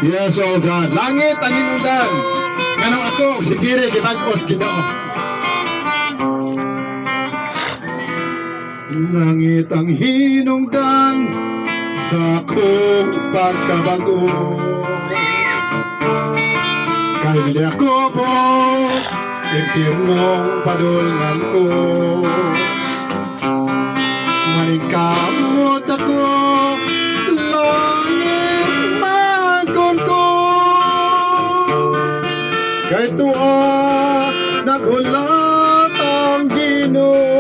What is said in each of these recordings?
Yes, oh God. Langit ang hinungdan. Kanang ako, si Siri, kitag-os, Ginoo. Langit ang hinungdan sa akong pagkabago. Kay dili ako po, impyernong padulngan ko. Maningkamot ako, langit magkon ko. Kay tuwa, naghulat ang Ginoo.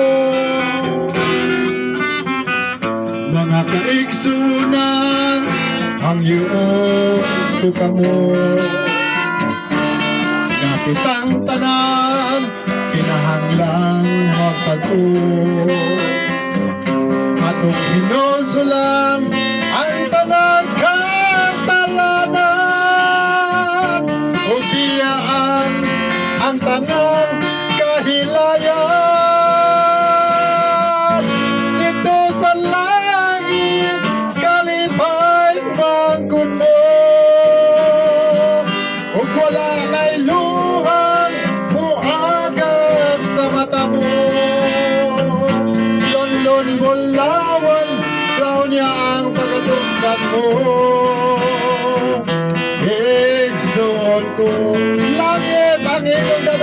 Mga kaigsunan, ang iyong tukamo. Kapit ang tanan, kinahanglang magpag-o. Atong hinusulan ang tanan kasalanan. O biyaan ang tanan kahilayan. Dito sa langit, kalipay mangkon mo. O wala na'y luhang muagas sa mata mo. Lonlon bulawan, raw niya ang pagkatungkat mo. Igsoon ko, langit ang inundan.